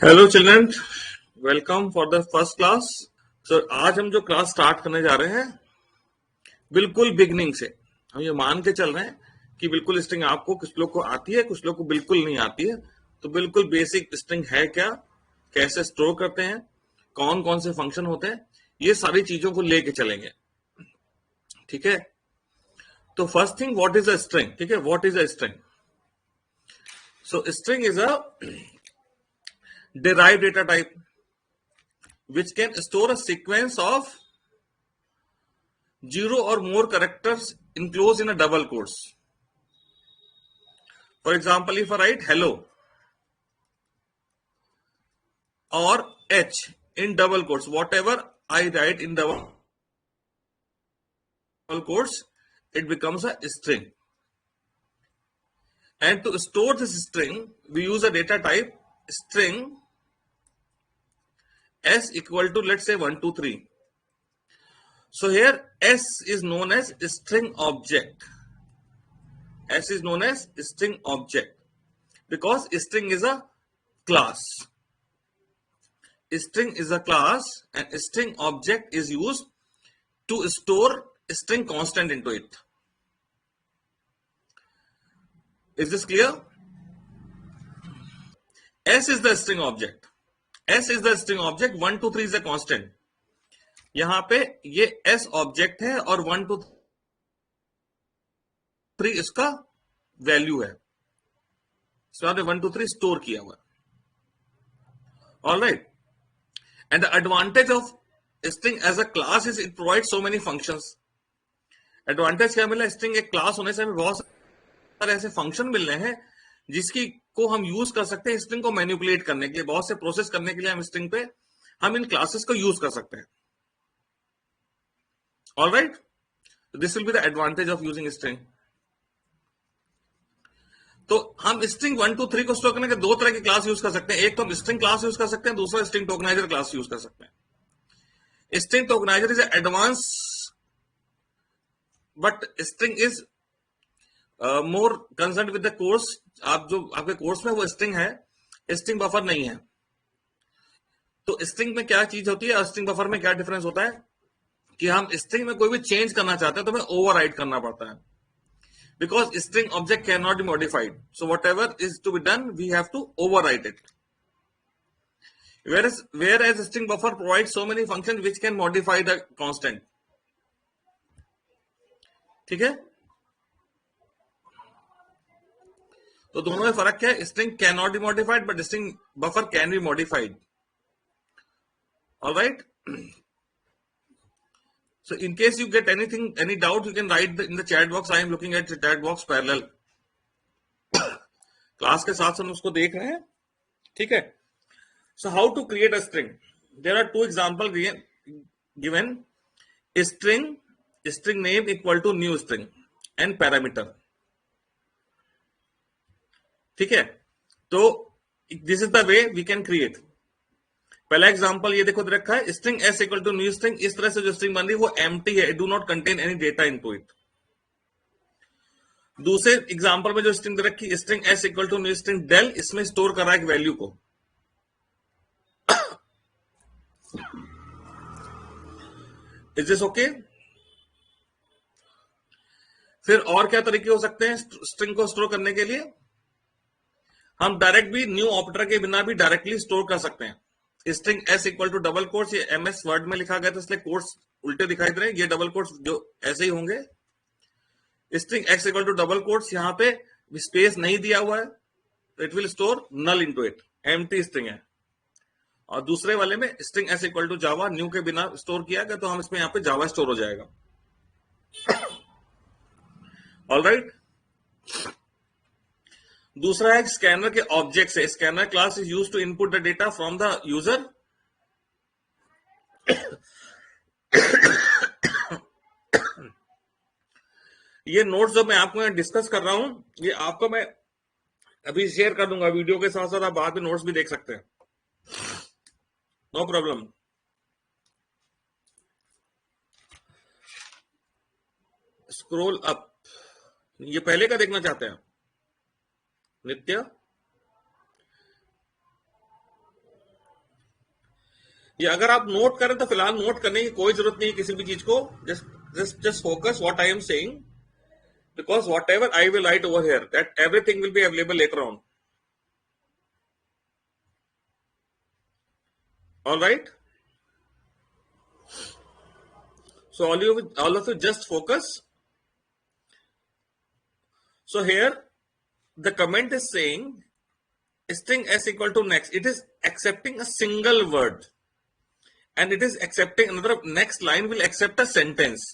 Hello children, welcome for the first class. So आज हम जो क्लास स्टार्ट करने जा रहे हैं बिल्कुल बिगनिंग से। हम ये मान के चल रहे हैं कि बिल्कुल स्ट्रिंग आपको कुछ लोग को आती है, कुछ लोग को बिल्कुल नहीं आती है। तो बिल्कुल बेसिक स्ट्रिंग है क्या, कैसे स्टोर करते हैं, कौन कौन से फंक्शन होते हैं, ये सारी चीजों को लेके चलेंगे। ठीक है, तो first thing, what is a string. ठीक है, what is a string? So string is a derived data type which can store a sequence of 0 or more characters enclosed in a double quotes. For example, if I write hello or H in double quotes, whatever I write in double quotes, it becomes a string. And to store this string, we use a data type string S equal to, let's say, 1, 2, 3. So here S is known as string object. S is known as string object because string is a class. String is a class and string object is used to store string constant into it. Is this clear? S is the string object. S is the string object. 1, 2, 3 is a constant. यहां पे ये S object है और 1, 2, 3 इसका value है। इसमें आपने 1, 2, 3 store किया हुआ। Alright, and the advantage of string as a class is it provide so many functions. Advantage क्या मिला? स्ट्रिंग एक क्लास होने से हमें बहुत सारे ऐसे फंक्शन मिल रहे हैं जिसकी को हम यूज कर सकते हैं स्ट्रिंग को मैनिपुलेट करने के लिए। बहुत से प्रोसेस करने के लिए हम स्ट्रिंग पे हम इन क्लासेस को यूज कर सकते हैं। Alright, this will be the advantage of using string. तो हम स्ट्रिंग 1, 2, 3 को स्टोर करने के दो तरह की क्लास यूज कर सकते हैं। एक तो हम स्ट्रिंग क्लास यूज कर सकते हैं, दूसरा स्ट्रिंग टोकनाइजर क्लास यूज कर सकते हैं। String tokenizer is advance but string is more concern with the course. आप जो आपके कोर्स में वो स्ट्रिंग है, स्ट्रिंग बफर नहीं है। तो स्ट्रिंग में क्या चीज होती है और स्ट्रिंग बफर में क्या डिफरेंस होता है कि हम स्ट्रिंग में कोई भी चेंज करना चाहते हैं तो हमें ओवरराइड करना पड़ता है, because string object can not be modified. So whatever is to be done, we have to overwrite it. Whereas string buffer provides so many functions which can modify the constant. ठीक है, तो दोनों में फर्क क्या है? String can not be modified but string buffer can be modified. Alright, so in case you get anything, any doubt, you can write in the chat box. I am looking at the chat box parallel. Class के साथ हम उसको देख रहे हैं। ठीक है, so how to create a string? There are two examples given. String name equal to new string and parameter. ठीक है, तो this is the way we can create. पहला एग्जांपल ये देखो दे रखा है, string S equal to new string. इस तरह से जो स्ट्रिंग बन रही है वो एम्प्टी है, do not contain any data into it. दूसरे एग्जांपल में जो स्ट्रिंग दे रखी, string S equal to new string Dell, इसमें स्टोर कर रहा है एक वैल्यू को। Is this okay? फिर और क्या तरीके हो सकते हैं स्ट्रिंग को स्टोर करने के लिए? हम डायरेक्ट भी न्यू ऑपरेटर के बिना भी डायरेक्टली स्टोर कर सकते हैं। String S equal to double quotes, ये एमएस वर्ड में लिखा गया था इसलिए कोट्स उल्टे दिखाई दे रहे हैं, ये डबल कोट्स जो ऐसे ही होंगे। String X equal to double quotes, यहां पे स्पेस नहीं दिया हुआ है तो it will store null into it, empty string है। और दूसरे वाले में string S equal to Java, new के बिना स्टोर किया गया तो हम इसमें यहां पे जावा स्टोर हो जाएगा। ऑलराइट, दूसरा है स्कैनर के ऑब्जेक्ट से। Scanner class is use to input the data from the user. ये नोट्स जो मैं आपको डिस्कस कर रहा हूं, ये आपको मैं अभी शेयर कर दूंगा वीडियो के साथ साथ, आप बाद में नोट्स भी देख सकते हैं, नो प्रॉब्लम। स्क्रॉल अप, ये पहले का देखना चाहते हैं नित्य? ये अगर आप नोट करें तो फिलहाल नोट करने की कोई जरूरत नहीं है किसी भी चीज को. Just focus what I am saying, because what ever I will right over here that everything will be available later on. All right. So all of you just focus. So here the comment is saying string s equal to next. It is accepting a single word and it is accepting another next line will accept a sentence.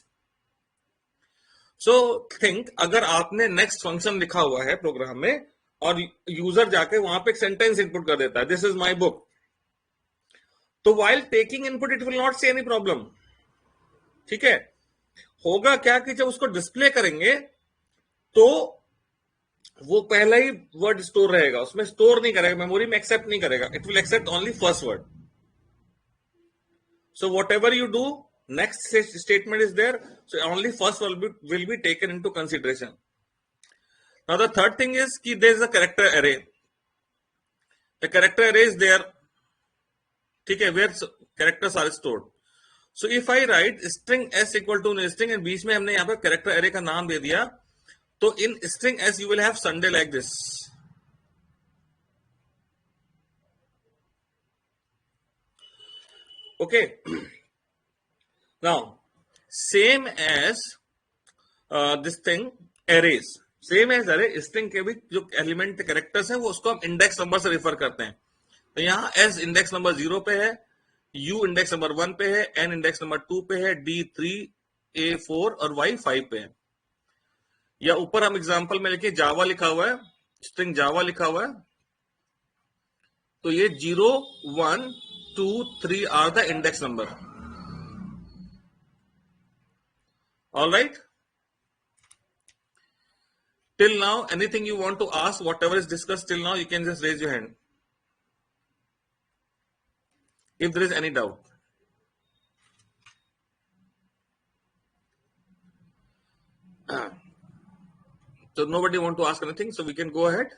So think अगर आपने next function लिखा हुआ है programme में और user जाके वहां पे एक सेंटेंस इनपुट कर देता है, दिस इज माई बुक, तो while taking input it will not see any problem. ठीक है. होगा क्या कि जब उसको डिस्प्ले करेंगे तो वो पहला ही वर्ड स्टोर रहेगा, उसमें स्टोर नहीं करेगा, मेमोरी में एक्सेप्ट नहीं करेगा. It will accept only first word. So whatever you do, next statement is there, so only first will be taken into consideration. Now the third thing is कि there is a character array. The character array is there. ठीक है, where characters are stored. So if I write string s equal to string and बीच में हमने यहाँ पे character array का नाम दे दिया, तो in string s you will have Sunday like this. Okay. Now same as this thing arrays, same as array, string के भी जो एलिमेंट कैरेक्टर्स हैं वो उसको हम इंडेक्स नंबर से रेफर करते हैं. तो यहाँ s इंडेक्स नंबर 0 पे है, U इंडेक्स नंबर 1 पे है, N इंडेक्स नंबर 2 पे है, D 3, A 4 और Y 5 पे है. या ऊपर हम एग्जांपल में लिखे जावा लिखा हुआ है, स्ट्रिंग जावा लिखा हुआ है, तो ये 0, 1, 2, 3 are the index number. All right. Till now anything you want to ask, whatever is discussed till now, you can just raise your hand if there is any doubt. So nobody want to ask anything, so we can go ahead.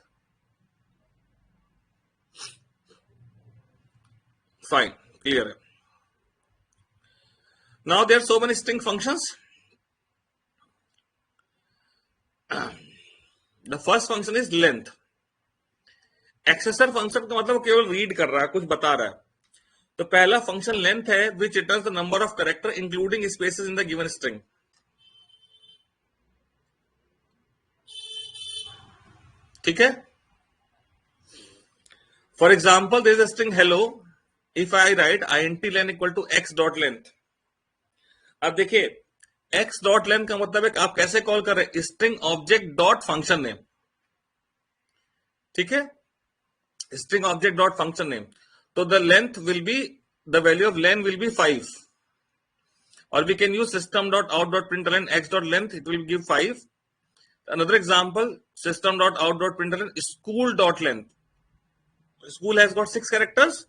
Fine, clear. Now there are so many string functions. The first function is length. Accessor function का मतलब केवल read कर रहा है, कुछ बता रहा है. तो पहला फंक्शन लेंथ है, which returns the number of character including spaces in the given string. ठीक है. For example there is a string hello, if I write int len equal to x dot length. अब देखिए x dot length का मतलब है कि आप कैसे कॉल कर रहे हैं, string object dot function name. ठीक है, string object dot function name. So the length will be, the value of len will be 5, or we can use system.out.println x.length, it will give 5. Another example, system.out.println school.length. School has got 6 characters.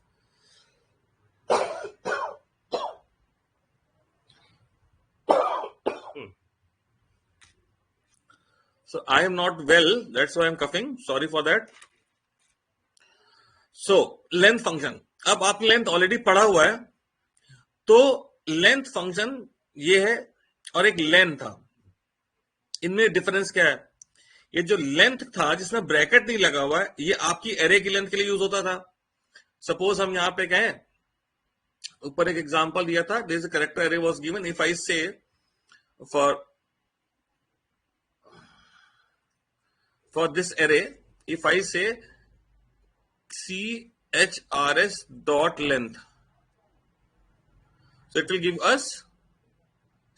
So I am not well, that's why I am coughing, sorry for that. So length function, अब आप length already पढ़ा हुआ है, तो length function ये है और एक लेंथ था, इनमें डिफरेंस क्या है. ये जो लेंथ था जिसमें ब्रैकेट नहीं लगा हुआ है, ये आपकी एरे की लेंथ के लिए यूज होता था. सपोज हम यहां पे कहें, ऊपर एक एग्जांपल दिया था, this character array was given, if I say for this array, if I say chrs dot length, so it will give us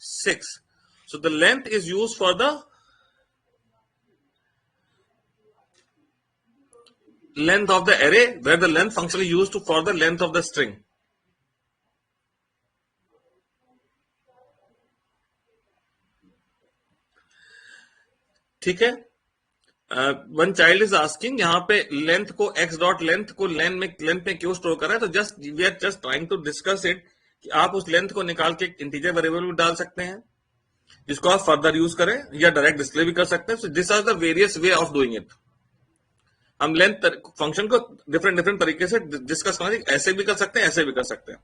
6. So the length is used for the length of the array, where the length function is used for the length of the string. ठीक है. One child is asking, यहाँ पे length को x dot length को length में क्यों store कर रहा है, तो just we are just trying to discuss it कि आप उस लेंथ को निकाल के इंटीजर वेरिएबल में डाल सकते हैं, जिसको आप फर्दर यूज करें, या डायरेक्ट डिस्प्ले भी कर सकते हैं. So this are the various way of doing it. हम लेंथ फंक्शन को डिफरेंट तरीके से डिस्कस करेंगे, ऐसे भी कर सकते हैं, ऐसे भी कर सकते हैं.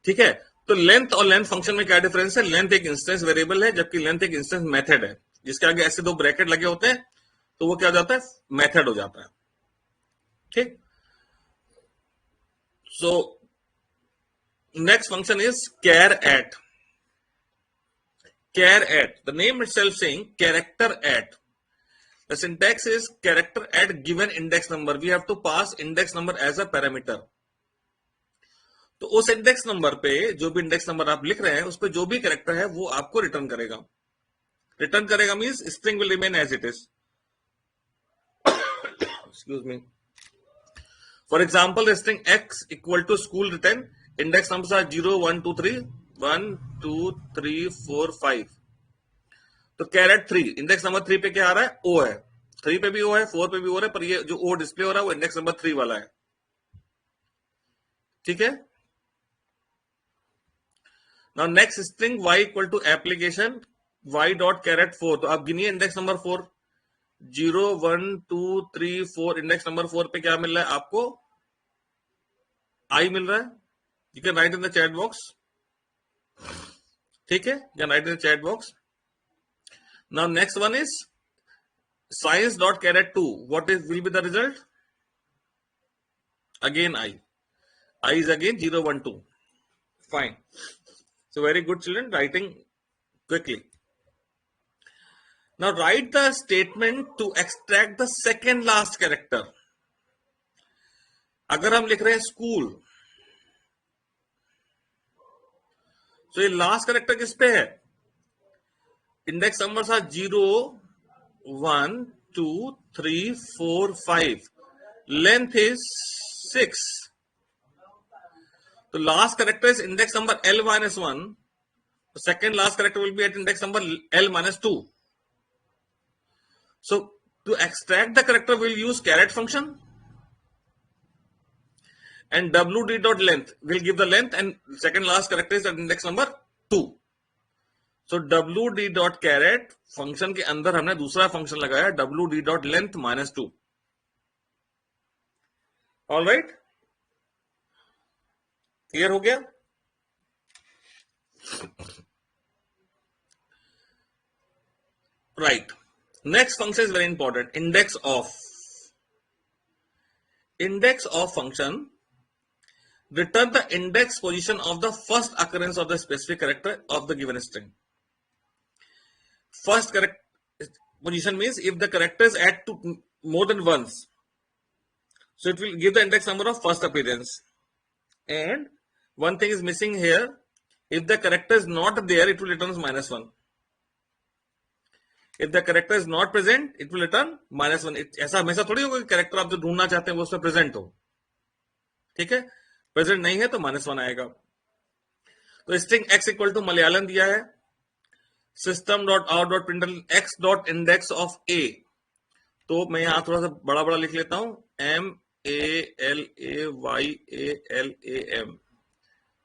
ठीक है, तो लेंथ और लेंथ फंक्शन में क्या डिफरेंस है? लेंथ एक इंस्टेंस वेरिएबल है, जबकि लेंथ एक इंस्टेंस मेथड है। जिसके आगे ऐसे दो ब्रैकेट लगे होते हैं तो वो क्या हो जाता है? मेथड हो जाता है। ठीक, so next function is char at. Char at, the name itself saying character at. The syntax is character at given index number. We have to pass index number as a parameter. तो उस index number पे जो भी index number आप लिख रहे हैं उस पे जो भी कैरेक्टर है वो आपको रिटर्न करेगा। रिटर्न करेगा means string will remain as it is. Excuse me. For example the string x equal to school return index number are 0 1 2 3 1 2 3 4 5। तो कैरेट 3 इंडेक्स नंबर 3 पे क्या आ रहा है? ओ है। 3 पे भी ओ है, 4 पे भी ओ है, पर ये जो ओ डिस्प्ले हो रहा है वो इंडेक्स नंबर 3 वाला है। ठीक है, now next string y equal to application y dot carat 4। तो आप गिनिए इंडेक्स नंबर 4, 0 1 2 3 4। इंडेक्स नंबर 4 पे क्या मिल रहा है आपको? i मिल रहा है। You can write in the chat box. ठीक है, you can write in the chat box. Now next one is science dot caret 2. What is will be the result? Again I is again 0 1 2. Fine. So very good children, writing quickly. Now write the statement to extract the second last character. अगर हम लिख रहे हैं school, तो ये last character किस पे है? इंडेक्स नंबर था 0 1 2 3 4 5। Length is 6। तो last character is index number l minus 1. The second last character will be at index number l minus 2. So to extract the character, we'll use caret function, and wd dot length will give the length, and second last character is at index number 2. So wd dot caret function के अंदर हमने दूसरा function लगाया wd dot length minus 2. All right, clear हो गया? Right. Next function is very important. Index of. Index of function return the index position of the first occurrence of the specific character of the given string. First character position means if the characters add to more than once, so it will give the index number of first appearance. And one thing is missing here. If the character is not there, it will return -1. If the character is not present, it will return -1. ऐसा हमेशा थोड़ी होगा कि character आप जो ढूंढना चाहते हैं वो उसमें प्रेजेंट हो। ठीक है, प्रेजेंट नहीं है तो -1 आएगा। तो string x equal to Malayalam दिया है, system dot out dot println x dot index of a। तो मैं यहां थोड़ा सा बड़ा बड़ा लिख लेता हूं, MALAYALAM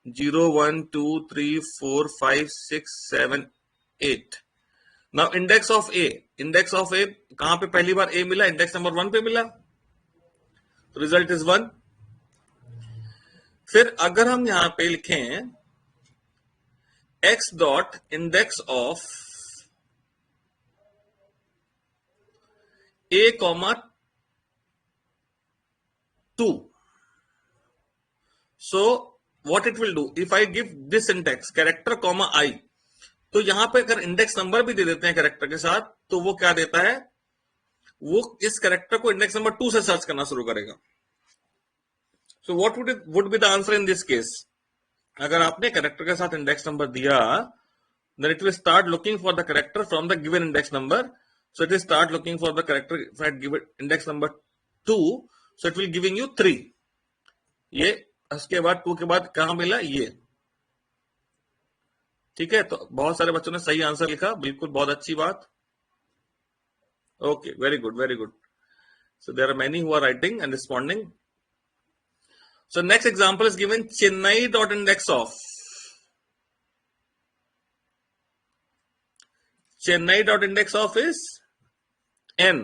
0 1 2 3 4 5 6 7 8। Now index of A, index of A कहां पे पहली बार ए मिला? इंडेक्स नंबर 1 पे मिला, तो रिजल्ट इज 1। फिर अगर हम यहां पे लिखें x dot index of a comma 2, so what it will do if I give this syntax character comma I, तो यहां पे अगर इंडेक्स नंबर भी दे देते हैं कैरेक्टर के साथ तो वो क्या देता है? वो इस कैरेक्टर को इंडेक्स नंबर 2 से सर्च करना शुरू करेगा। So what would be the answer in this case? अगर आपने कैरेक्टर के साथ इंडेक्स नंबर दिया, then it will start looking for the character from the given index number. So it will start looking for the character if I give it index number 2, so it will giving you 3. ये उसके बाद 2 के बाद कहां मिला? ये। ठीक है, तो बहुत सारे बच्चों ने सही आंसर लिखा, बिल्कुल बहुत अच्छी बात। Okay, very good, very good. So there are many who are writing and responding. So next example is given Chennai dot index of. Chennai dot index of is n.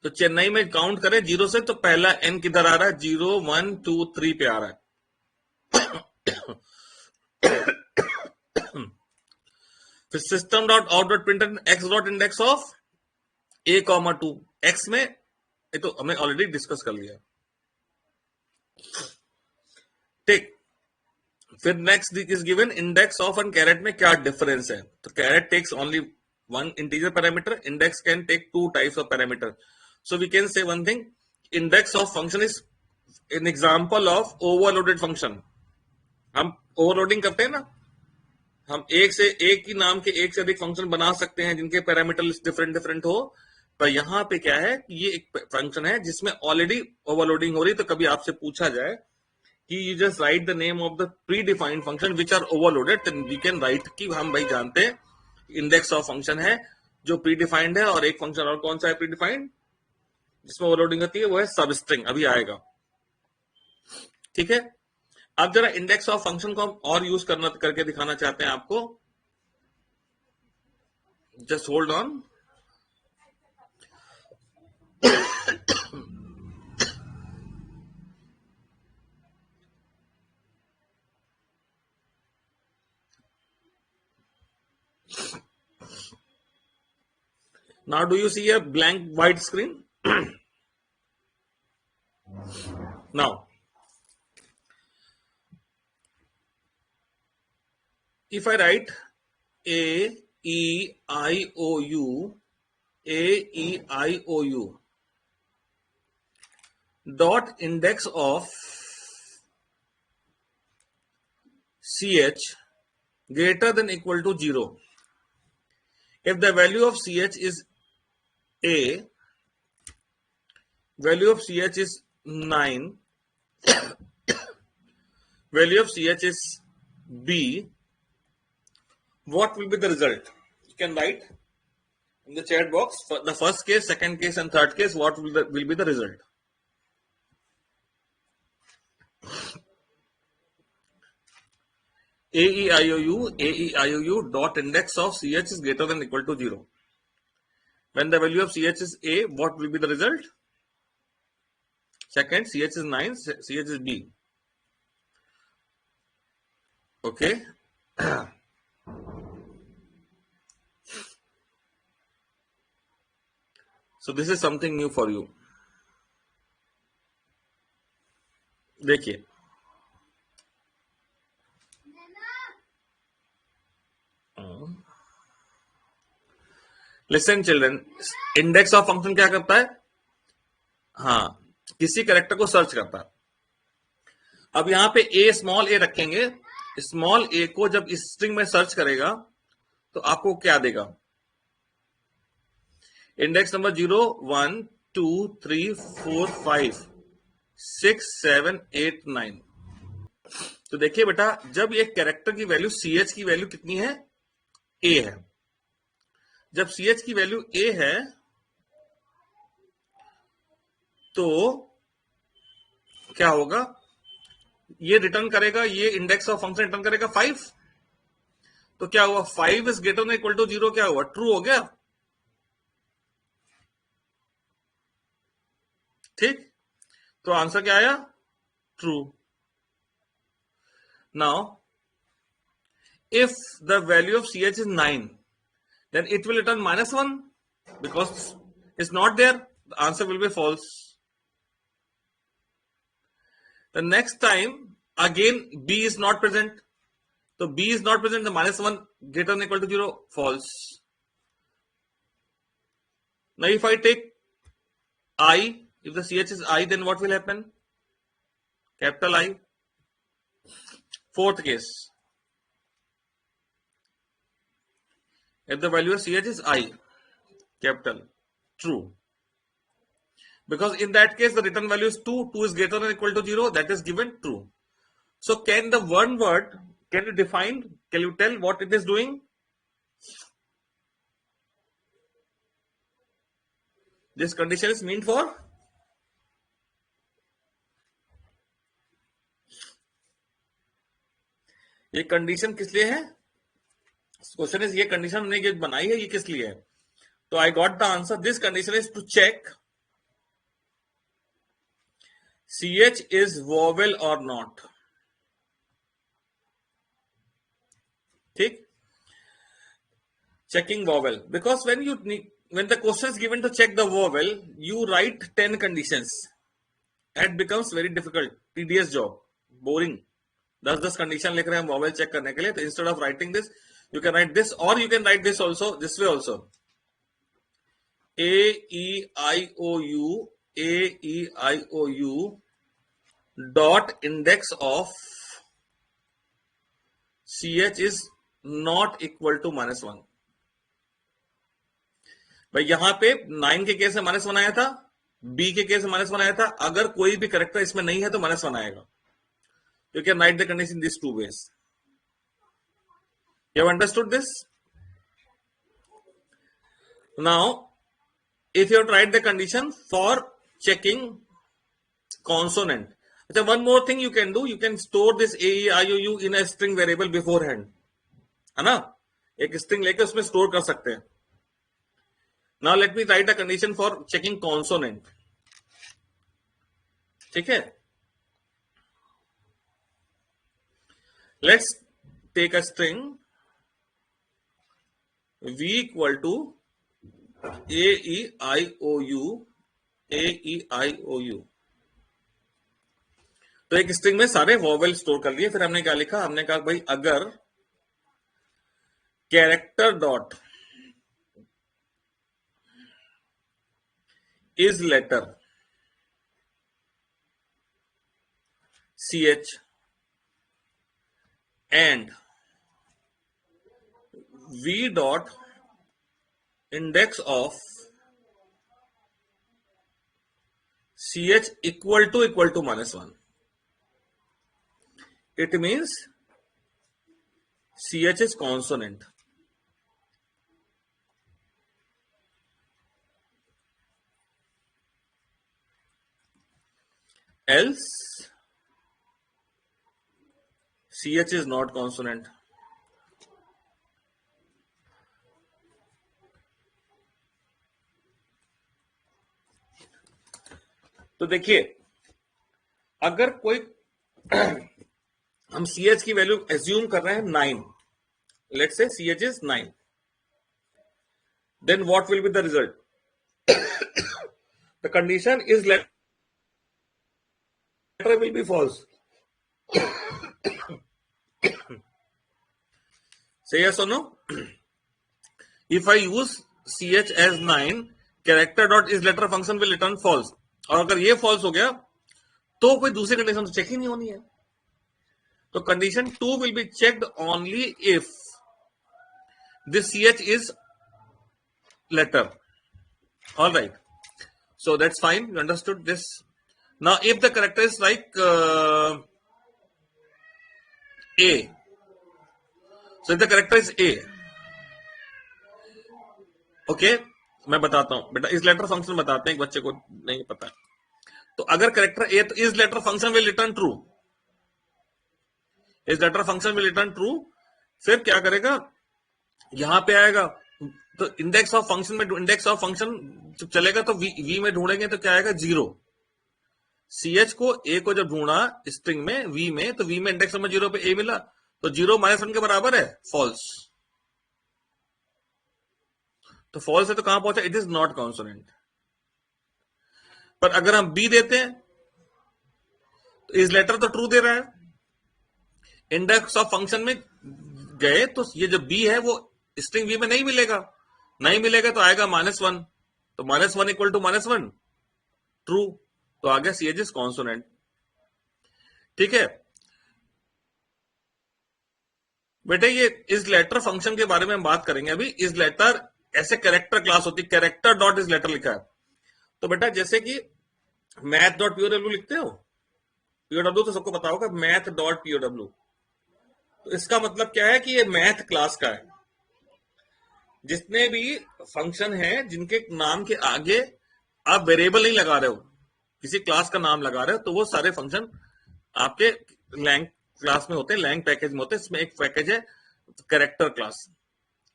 तो चेन्नई में काउंट करें 0 से, तो पहला n किधर आ रहा है? 0 1 2 3 पे आ रहा है। फिर system dot out dot printer x dot index of A comma 2 x में, ये तो हमने ऑलरेडी डिस्कस कर लिया। ठीक, फिर next is given index of and charAt में क्या डिफरेंस है। तो charAt takes only one integer parameter, index can take two types of parameter. So we can say one thing, index of function is an example of overloaded function. हम overloading करते हैं ना, हम एक ही नाम के एक से अधिक फंक्शन बना सकते हैं जिनके पैरामीटर डिफरेंट डिफरेंट हो। पर यहां पे क्या है कि ये एक फंक्शन है जिसमें ऑलरेडी ओवरलोडिंग हो रही। तो कभी आपसे पूछा जाए कि you just write the name of the predefined function which are overloaded, then we can write कि हम भाई जानते हैं इंडेक्स ऑफ फंक्शन है जो प्री डिफाइंड है, और एक फंक्शन और कौन सा है प्री डिफाइंड जिसमें ओवरलोडिंग होती है, वो है सबस्ट्रिंग, अभी आएगा। ठीक है, अब जरा इंडेक्स ऑफ फंक्शन को हम और यूज करके दिखाना चाहते हैं आपको। Just hold on. Now do you see a blank white screen? Now, if I write A E I O U, A E I O U dot index of CH greater than equal to 0. If the value of CH is A, value of CH is 9, value of CH is B, what will be the result? You can write in the chat box for the first case, second case and third case, what will be the result. AEIOU dot index of CH is greater than equal to 0. When the value of CH is A, what will be the result? Second, CH is 9, CH is B. Okay. So this is something new for you. देखिए, listen children, index of function क्या करता है? हाँ, किसी character को search करता है। अब यहां पे ए स्मॉल ए रखेंगे, स्मॉल ए को जब इस स्ट्रिंग में सर्च करेगा तो आपको क्या देगा? Index number 0 1 2 3 4 5 6 7 8 9। तो देखिए बेटा, जब एक कैरेक्टर की वैल्यू CH की वैल्यू कितनी है? A है। जब CH की वैल्यू A है तो क्या होगा? ये रिटर्न करेगा, ये इंडेक्स ऑफ फंक्शन रिटर्न करेगा 5। तो क्या हुआ? 5 is greater than equal to 0, क्या हुआ? ट्रू हो गया। ठीक, तो आंसर क्या आया? True. Now if the value of CH is 9, then it will return -1 because it's not there. The answer will be false. The next time again B is not present. So B is not present, the -1 greater than equal to 0, false. Now if I take I, if the CH is I, then what will happen? Capital I. Fourth case, if the value of CH is I, capital, true. Because in that case the return value is 2, 2 is greater than equal to 0, that is given true. So can the one word, can you define, can you tell what it is doing? This condition is meant for? ये condition किस लिए है? Question is, ये condition हमने ये बनाई है, ये किस लिए है? तो I got the answer, this condition is to check CH is vowel or not. ठीक. Checking vowel, because when the question is given to check the vowel, you write 10 conditions. It becomes very difficult, tedious job, boring. 10 condition लिख रहे हैं vowel check करने के लिए. तो instead of writing this, you can write this, or you can write this also, this way also. A E I O U, A E I O U dot index of CH is not equal to -1. भाई यहां पे 9 के case में -1 आया था, B के case में -1 आया था. अगर कोई भी करेक्टर इसमें नहीं है तो -1 आएगा. You can write the condition in these two ways. You have understood this? Now, if you have to write the condition for checking consonant, so one more thing you can do, you can store this A, E, I, O, U in a string variable beforehand. है ना? एक string लेके उसमें store कर सकते हैं. Now let me write a condition for checking consonant. ठीक है? Let's take a string v equal to A E I O U, A E I O U. तो एक स्ट्रिंग में सारे वॉवेल स्टोर कर लिए. फिर हमने क्या लिखा, हमने कहा भाई अगर character dot is letter CH and V dot index of CH equal to -1. It means CH is consonant. Else CH is not consonant. तो देखिए, अगर कोई हम CH की वैल्यू एज्यूम कर रहे हैं 9, let's say CH is 9, then what will be the result? The condition is letter will be false. Say yes or no? If I use CH as 9, character dot is letter function will return false. और अगर ये false हो गया तो कोई दूसरी condition तो check ही नहीं होनी है. तो condition 2 will be checked only if this CH is letter. All right. So that's fine. You understood this. Now, if the character is like A. So if the character is A, okay, मैं बताता हूं बेटा, इस letter function बताते हैं, एक बच्चे को नहीं पता. तो अगर कैरेक्टर ए, तो is letter function will return true. Is letter function will return true. फिर क्या करेगा, यहां पे आएगा तो इंडेक्स ऑफ फंक्शन में, इंडेक्स ऑफ फंक्शन जब चलेगा तो वी में ढूंढेंगे तो क्या आएगा, 0. CH को ए को जब ढूंढा स्ट्रिंग में वी में, तो वी में इंडेक्स नंबर 0 पे ए मिला, तो 0 -1 के बराबर है, फॉल्स. तो फॉल्स है तो कहां पहुंचा, इट इज नॉट कॉन्सोनेंट. पर अगर हम बी देते हैं तो इस लेटर तो ट्रू दे रहा है. इंडेक्स ऑफ फंक्शन में गए तो ये जो बी है वो स्ट्रिंग बी में नहीं मिलेगा. नहीं मिलेगा तो आएगा -1. तो -1 इक्वल टू -1 ट्रू. तो आ गया CH इज कॉन्सोनेंट. ठीक है बेटे, ये इस लेटर फंक्शन के बारे में हम बात करेंगे अभी. इस लेटर ऐसे कैरेक्टर क्लास होती है, कैरेक्टर डॉट इज लेटर लिखा है. तो बेटा जैसे कि मैथ डॉट POW लिखते हो, POW तो सबको पता होगा, मैथ डॉट POW. तो इसका मतलब क्या है कि ये मैथ क्लास का है. जितने भी फंक्शन है जिनके नाम के आगे आप वेरिएबल नहीं लगा रहे हो, किसी क्लास का नाम लगा रहे हो, तो वो सारे फंक्शन आपके लैंग क्लास में होते हैं, लैंग पैकेज में होते हैं. इसमें एक पैकेज है कैरेक्टर क्लास,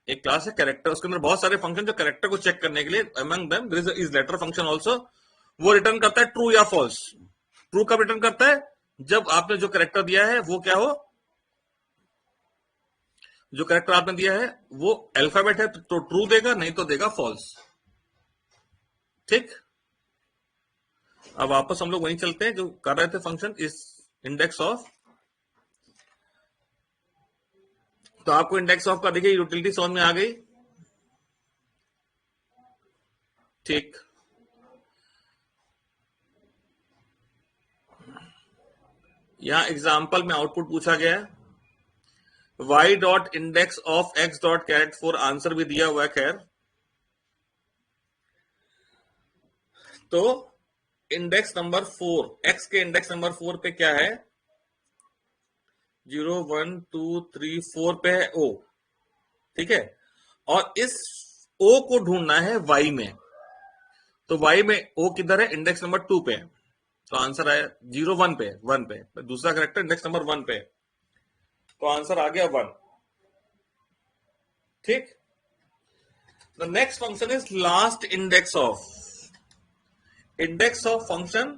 एक क्लास है कैरेक्टर. उसके अंदर बहुत सारे फंक्शन जो कैरेक्टर को चेक करने के लिए, among them there is letter function also. वो रिटर्न करता है ट्रू या फॉल्स. ट्रू कब रिटर्न करता है, जब आपने जो कैरेक्टर दिया है वो क्या हो, जो कैरेक्टर आपने दिया है वो अल्फाबेट है तो ट्रू देगा, नहीं तो देगा फॉल्स। ठीक, अब वापस हम लोग वहीं चलते हैं जो कर रहे थे फंक्शन इस इंडेक्स ऑफ। तो आपको इंडेक्स ऑफ का देखिए यूटिलिटी समझ में आ गई। ठीक, यहां एग्जाम्पल में आउटपुट पूछा गया है, y dot index of x dot carat 4, answer भी दिया हुआ है। खैर, तो इंडेक्स नंबर 4, x के इंडेक्स नंबर 4 पे क्या है, 0 1 2 3 4 पे है o। ठीक है, और इस o को ढूंढना है y में। तो y में o किधर है, इंडेक्स नंबर 2 पे है। तो आंसर आया 0 1 पे, 1 पे, दूसरा करेक्टर इंडेक्स नंबर 1 पे, तो आंसर आ गया 1। ठीक, the next function is last index of. Index of function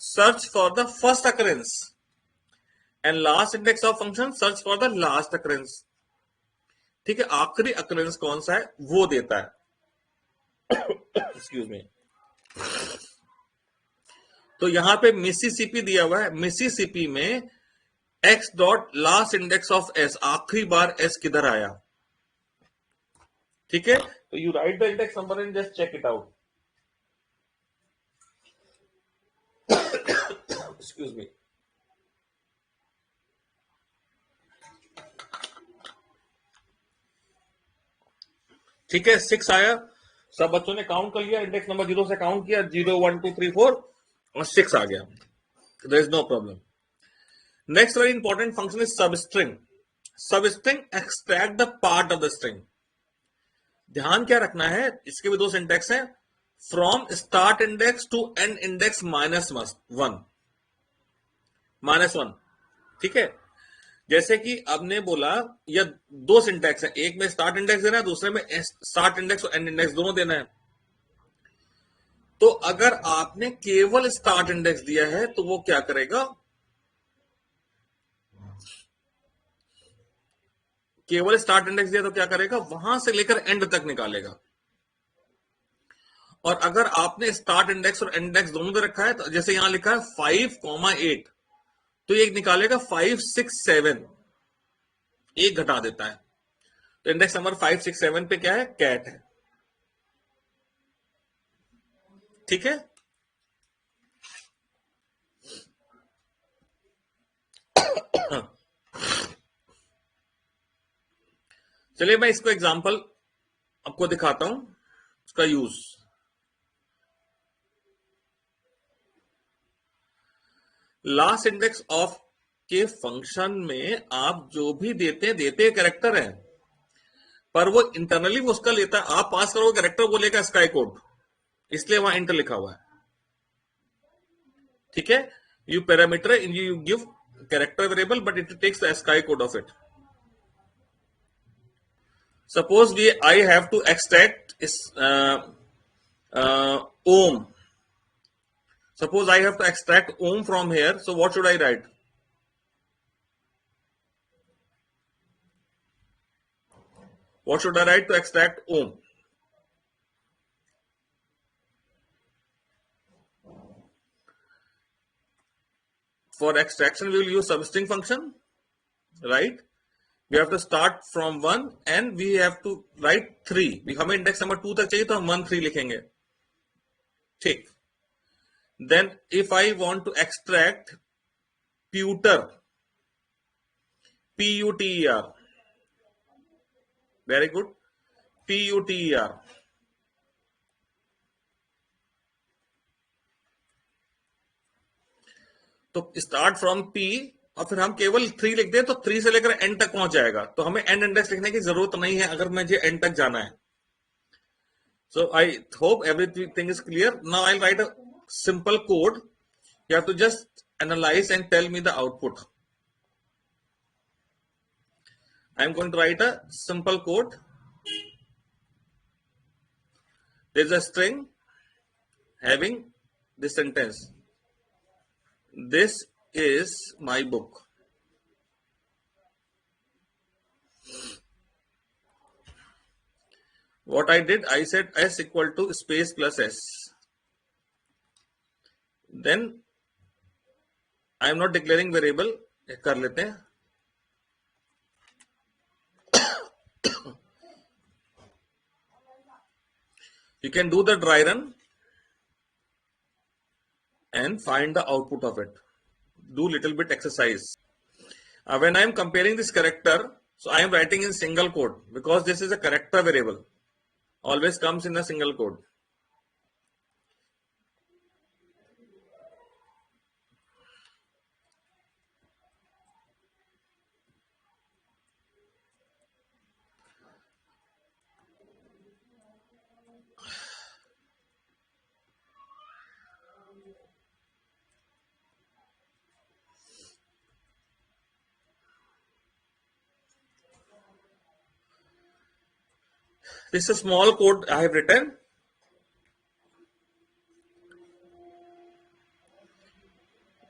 search for the first occurrence and last index of function search for the last occurrence. ठीक है, आखिरी अकरेंस कौन सा है वो देता है। Excuse me. तो यहां पे मिसिसिपी दिया हुआ है, मिसिसिपी में x dot last index of s, आखिरी बार s किधर आया। ठीक है, तो you write the index number and just check it out. Excuse me. ठीक है, 6 आया, सब बच्चों ने काउंट कर लिया, इंडेक्स नंबर 0 से काउंट किया, 0 1 2 3 4 और 6 आ गया। There is no problem. Next very important function is substring. Substring extract the part of the string. ध्यान क्या रखना है, इसके भी दो सिंटेक्स हैं, from start index to end index -1, -1। ठीक है, जैसे कि आपने बोला, या दो सिंटेक्स है, एक में स्टार्ट इंडेक्स देना है, दूसरे में स्टार्ट इंडेक्स और एंड इंडेक्स दोनों देना है। तो अगर आपने केवल स्टार्ट इंडेक्स दिया है तो वो क्या करेगा, केवल स्टार्ट इंडेक्स दिया तो क्या करेगा, वहां से लेकर एंड तक निकालेगा। और अगर आपने स्टार्ट इंडेक्स और एंड इंडेक्स दोनों दे रखा है, तो जैसे यहां लिखा है 5, 8, तो ये निकालेगा 5 6 7, एक घटा देता है। तो इंडेक्स नंबर 5 6 7 पे क्या है, कैट है। ठीक है, चलिए मैं इसको एग्जांपल आपको दिखाता हूं, इसका यूज। लास्ट इंडेक्स ऑफ के फंक्शन में आप जो भी देते कैरेक्टर है, पर वो इंटरनली वो उसका लेता है, आप पास करोगे कैरेक्टर, वो लेगा स्काई कोड, इसलिए वहां इंटर लिखा हुआ है। ठीक है, you parameter you give character variable but it takes the ASCII code of it. Suppose we I have to extract ohm. Suppose I have to extract ohm from here, so what should I write? What should I write to extract ohm? For extraction, we will use substring function, right? We have to start from 1 and we have to write 3. हमें index number 2 तक चाहिए तो हम 1 3 लिखेंगे। ठीक, then if I want to extract puter, puter, very good, puter, तो start from P और फिर हम केवल 3 लिख दें तो 3 से लेकर एंड तक पहुंच जाएगा, तो हमें एंड इंडेक्स लिखने की जरूरत नहीं है अगर मुझे एंड तक जाना है। So I hope everything is clear. Now I write a simple code, you have to just analyze and tell me the output. I am going to write a simple code. There is a string having this sentence, this is my book. what I did, I said s equal to space plus s. Then I am not declaring variable. कर लेते हैं. You can do the dry run and find the output of it. Do little bit exercise. When I am comparing this character, so I am writing in single quote because this is a character variable. Always comes in a single quote. This is a small code I have written.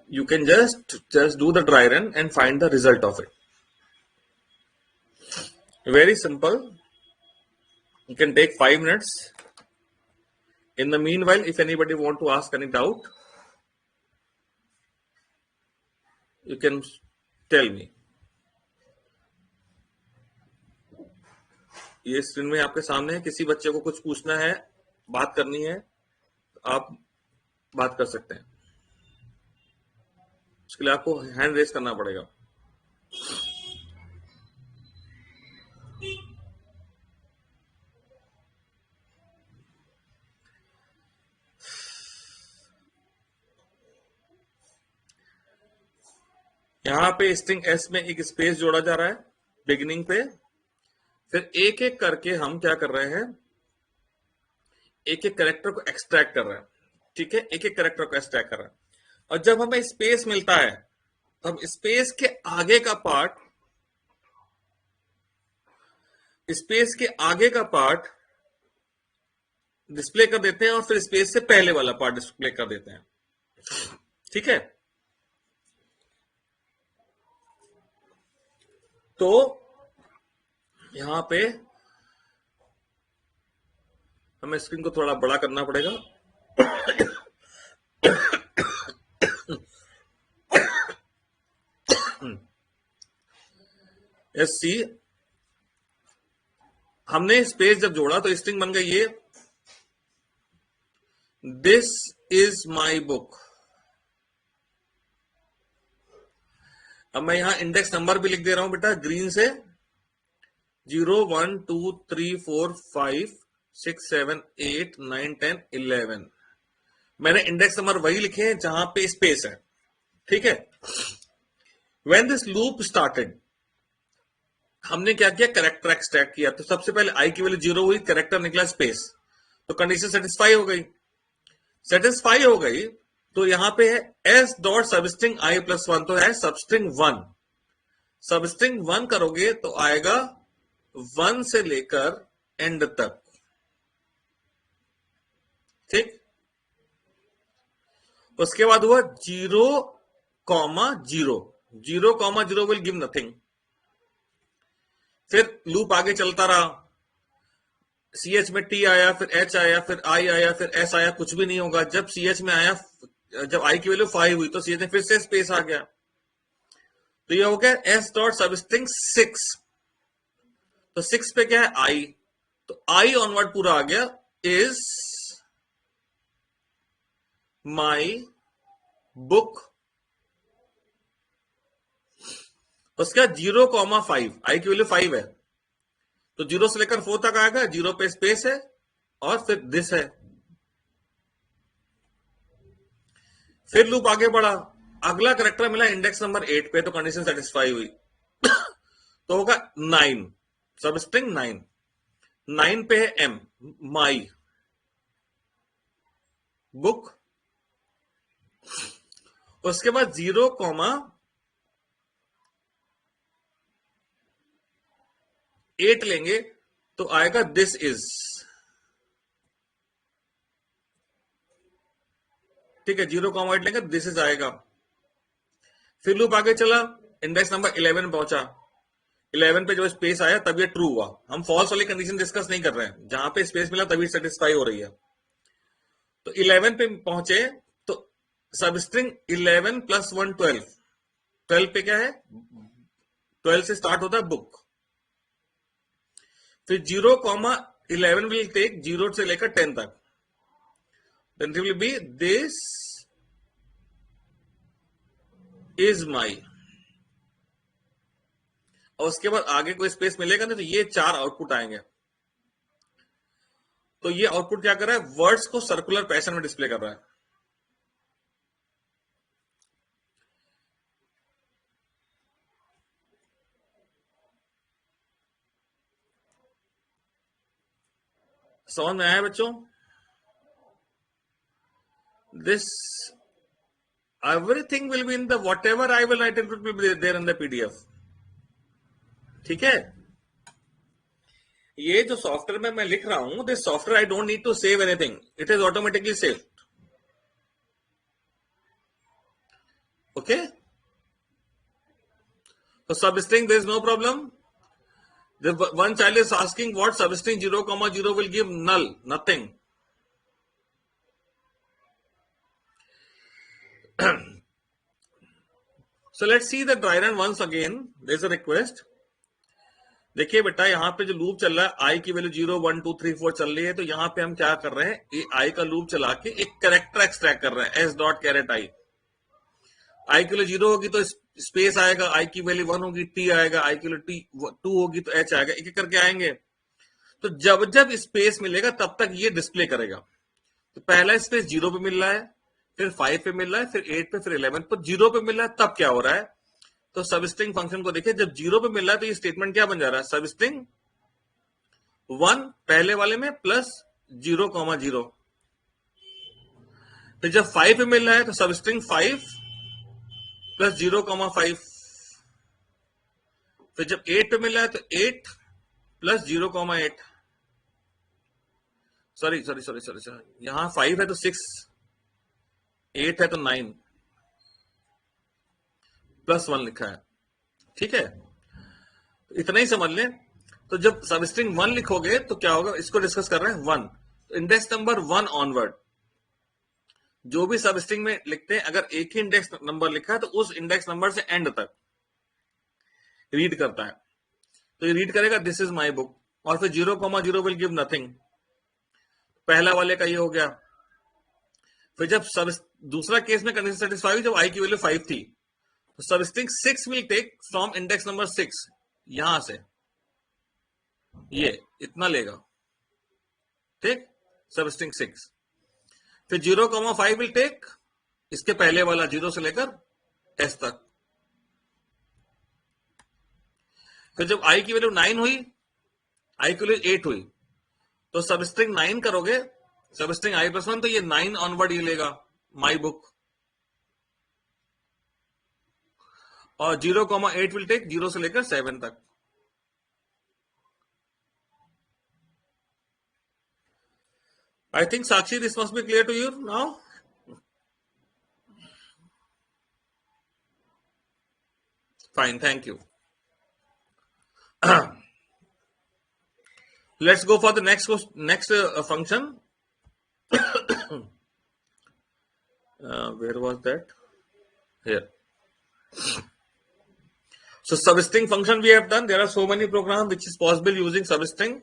You can just do the dry run and find the result of it. Very simple. You can take 5 minutes. In the meanwhile, if anybody want to ask any doubt, you can tell me. ये screen में आपके सामने है. किसी बच्चे को कुछ पूछना है, बात करनी है, आप बात कर सकते हैं. उसके लिए आपको हैंड रेज करना पड़ेगा. यहां पे स्ट्रिंग एस में एक स्पेस जोड़ा जा रहा है बिगिनिंग पे. फिर एक एक करके हम क्या कर रहे हैं, एक एक कैरेक्टर को एक्सट्रैक्ट कर रहे हैं. ठीक है, एक एक कैरेक्टर को एक्सट्रैक्ट कर रहे हैं. और जब हमें स्पेस मिलता है तो हम स्पेस के आगे का पार्ट डिस्प्ले कर देते हैं और फिर स्पेस से पहले वाला पार्ट डिस्प्ले कर देते हैं. ठीक है, तो यहां पे हमें स्क्रीन को थोड़ा बड़ा करना पड़ेगा. एस सी हमने स्पेस जब जोड़ा तो स्ट्रिंग बन गई ये, दिस इज माई बुक. अब मैं यहां इंडेक्स नंबर भी लिख दे रहा हूं बेटा ग्रीन से. 0 1 2 3 4 5 6 7 8 9 10 11. मैंने इंडेक्स नंबर वही लिखे हैं जहां पे स्पेस है. ठीक है, व्हेन दिस लूप स्टार्टेड हमने क्या किया, कैरेक्टर एक्सट्रैक्ट किया. तो सबसे पहले आई की वैल्यू 0 हुई, कैरेक्टर निकला स्पेस, तो कंडीशन सेटिस्फाई हो गई. तो यहां पे है एस डॉट सबस्ट्रिंग आई प्लस 1, तो है सबस्ट्रिंग 1. सबस्ट्रिंग 1 करोगे तो आएगा 1 से लेकर एंड तक. ठीक, उसके बाद हुआ 0, 0 विल गिव नथिंग. फिर लूप आगे चलता रहा. CH में T आया, फिर H आया, फिर I आया, फिर S आया, कुछ भी नहीं होगा. जब CH में आया, जब I की वैल्यू 5 हुई तो CH में फिर से स्पेस आ गया. तो ये हो गया S डॉट सबस्ट्रिंग 6. तो 6 पे क्या है, I. तो I ऑनवर्ड पूरा आ गया, इज माई बुक. उसके बाद 0,5, आई की वैल्यू 5 है, तो 0 से लेकर 4 तक आएगा. 0 पे स्पेस है और फिर दिस है. फिर लूप आगे बढ़ा, अगला कैरेक्टर मिला इंडेक्स नंबर 8 पे, तो कंडीशन सेटिस्फाई हुई. तो होगा 9, सबस्ट्रिंग 9. 9 पे है M, माई बुक. उसके बाद 0,8 लेंगे तो आएगा दिस इज. ठीक है, 0,8 लेंगे दिस इज आएगा. फिर लूप आगे चला, इंडेक्स नंबर 11 पहुंचा, 11 पे जब स्पेस आया तब ये ट्रू हुआ। हम फॉल्स वाली कंडीशन डिस्कस नहीं कर रहे हैं, जहां पे स्पेस मिला तभी सेटिस्फाई हो रही है। तो 11 पे पहुंचे तो सबस्ट्रिंग 11 प्लस 1 12, 12 पे क्या है, 12 से स्टार्ट होता है बुक। फिर 0,11 विल टेक 0 से लेकर 10 तक, then it will be this is my, और उसके बाद आगे कोई स्पेस मिलेगा ना तो ये 4 आउटपुट आएंगे। तो ये आउटपुट क्या कर रहा है, वर्ड्स को सर्कुलर पैटर्न में डिस्प्ले कर रहा है। समझ में आया बच्चों? This everything will be in the whatever I will write, it will be there in the PDF. ठीक है, ये जो सॉफ्टवेयर में मैं लिख रहा हूं, this software I don't need to save anything, it is automatically save. Okay, तो substring there is no problem. The one child is asking what substring 0,0 will give null, nothing. So let's see the dry run once again. There's a request. देखिए बेटा, यहाँ पे जो loop चल रहा है, आई की वैल्यू 0 1 2 3 4 चल रही है, तो यहाँ पे हम क्या कर रहे हैं, ये आई का लूप चला के एक कैरेक्टर एक्सट्रैक्ट कर रहे हैं, एस डॉट कैरेट आई। आई की वैल्यू 0 होगी तो स्पेस आएगा, आई की वैल्यू 1 होगी टी आएगा, आई की वैल्यू 2 होगी तो एच आएगा, एक एक करके आएंगे। तो जब जब स्पेस मिलेगा तब तक ये डिस्प्ले करेगा। तो पहला स्पेस 0 पे मिल रहा है, फिर 5 पे मिल रहा है, फिर 8 पे, फिर 11 पर 0 पे मिल रहा है, तब क्या हो रहा है, तो सबस्ट्रिंग फंक्शन को देखिए, जब 0 पे मिल रहा है तो ये स्टेटमेंट क्या बन जा रहा है, सबस्ट्रिंग 1 पहले वाले में प्लस 0,0। फिर जब 5 पे मिल रहा है तो सबस्ट्रिंग 5 प्लस 0,5। फिर जब 8 पे मिल रहा है तो 8 प्लस 0,8। सॉरी, यहां 5 है तो 6, 8 है तो 9, प्लस 1 लिखा है। ठीक है, तो इतना ही समझ लें। तो जब सबस्ट्रिंग 1 लिखोगे तो क्या होगा, इसको डिस्कस कर रहे हैं 1, तो इंडेक्स नंबर 1 ऑनवर्ड जो भी सबस्ट्रिंग में लिखते हैं, अगर एक ही इंडेक्स नंबर लिखा है तो उस इंडेक्स नंबर से एंड तक रीड करता है। तो ये रीड करेगा दिस इज माई बुक, और फिर 0,0 विल गिव नथिंग, पहला वाले का ये हो गया। फिर जब दूसरा केस में कंडीशन सेटिस्फाई हुई, जब आई की वैल्यू 5 थी, तो substring 6 will take from index number 6, यहां से ये इतना लेगा, ठीक, सबस्ट्रिंग 6। फिर 0,5 विल टेक इसके पहले वाला 0 से लेकर एस तक। फिर जब आई की वैल्यू 9 हुई, आई की वैल्यू 8 हुई, तो सबस्ट्रिंग 9 करोगे, सबस्ट्रिंग आई प्लस 1, तो ये 9 ऑनवर्ड ये लेगा माई बुक, और 0,8 विल टेक 0 से लेकर 7 तक। I think Sakshi, this must be clear to you now. Fine, thank you. Let's go for the next function. Where was that? Here. So substring function we have done. There are so many programs which is possible using substring,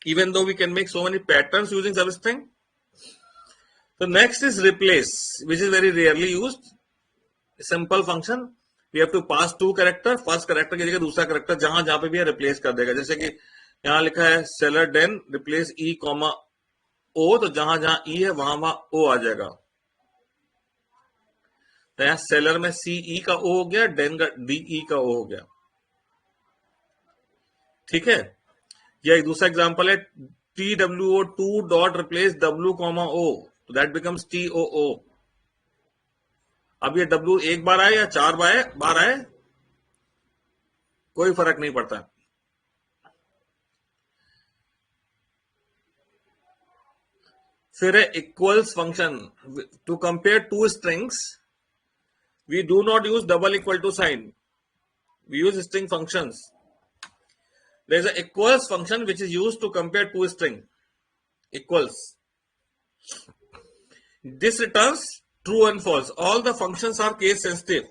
even though we can make so many patterns using substring. So next is replace, which is very rarely used. Simple function. We have to pass 2 character. First character की जगह दूसरा character जहां जहां पे भी है replace कर देगा। जैसे कि यहां लिखा है seller den replace e, o, तो जहां जहां e है वहां वहां o आ जाएगा। तो यहां सेलर में CE का O हो गया, डेन का DE का O हो गया। ठीक है, यह एक दूसरा एग्जांपल है, TWO2 dot replace W, O, तो दैट बिकम्स TOO। अब ये W एक बार आए या 4 बार आए, कोई फर्क नहीं पड़ता। फिर है equals function. To compare 2 strings we do not use double equal to sign, we use string functions। there is a equals function which is used to compare two string. Equals, this returns true and false. All the functions are case sensitive.